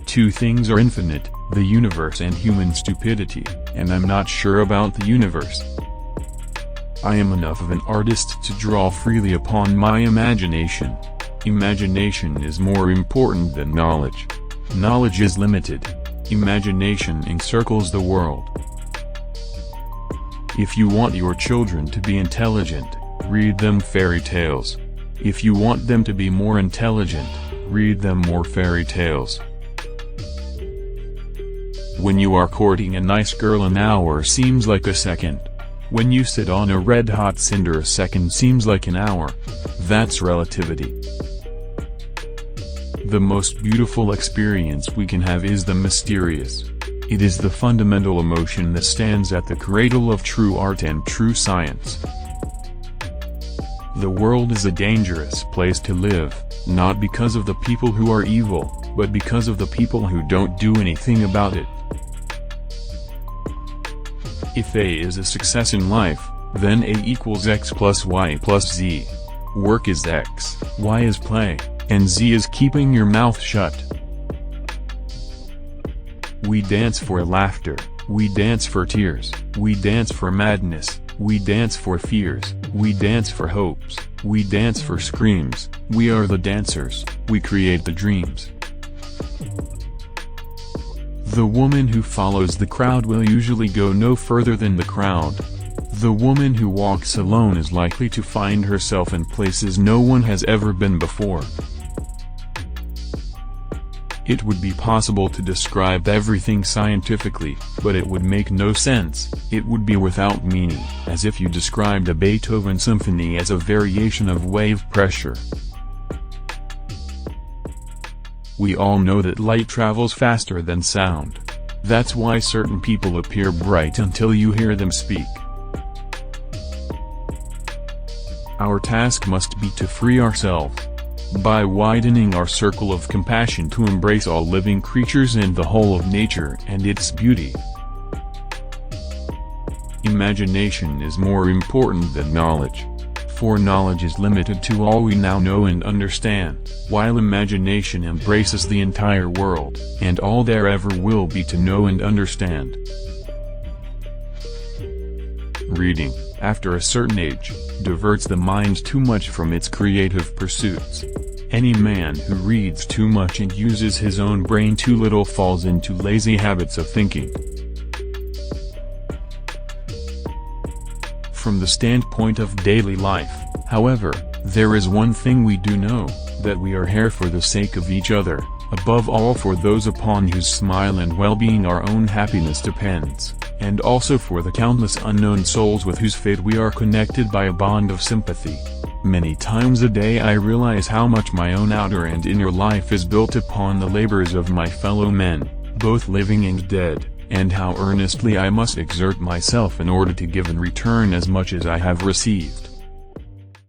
Two things are infinite, the universe and human stupidity, and I'm not sure about the universe. I am enough of an artist to draw freely upon my imagination. Imagination is more important than knowledge. Knowledge is limited. Imagination encircles the world. If you want your children to be intelligent, read them fairy tales. If you want them to be more intelligent, read them more fairy tales. When you are courting a nice girl, an hour seems like a second. When you sit on a red-hot cinder, a second seems like an hour. That's relativity. The most beautiful experience we can have is the mysterious. It is the fundamental emotion that stands at the cradle of true art and true science. The world is a dangerous place to live, not because of the people who are evil, but because of the people who don't do anything about it. If A is a success in life, then A equals X plus Y plus Z. Work is X, Y is play, and Z is keeping your mouth shut. We dance for laughter, we dance for tears, we dance for madness, we dance for fears, we dance for hopes, we dance for screams. We are the dancers, we create the dreams. The woman who follows the crowd will usually go no further than the crowd. The woman who walks alone is likely to find herself in places no one has ever been before. It would be possible to describe everything scientifically, but it would make no sense. It would be without meaning, as if you described a Beethoven symphony as a variation of wave pressure. We all know that light travels faster than sound. That's why certain people appear bright until you hear them speak. Our task must be to free ourselves, by widening our circle of compassion to embrace all living creatures and the whole of nature and its beauty. Imagination is more important than knowledge, for knowledge is limited to all we now know and understand, while imagination embraces the entire world, and all there ever will be to know and understand. Reading, after a certain age, diverts the mind too much from its creative pursuits. Any man who reads too much and uses his own brain too little falls into lazy habits of thinking. From the standpoint of daily life, however, there is one thing we do know, that we are here for the sake of each other, above all for those upon whose smile and well-being our own happiness depends, and also for the countless unknown souls with whose fate we are connected by a bond of sympathy. Many times a day I realize how much my own outer and inner life is built upon the labors of my fellow men, both living and dead, and how earnestly I must exert myself in order to give in return as much as I have received.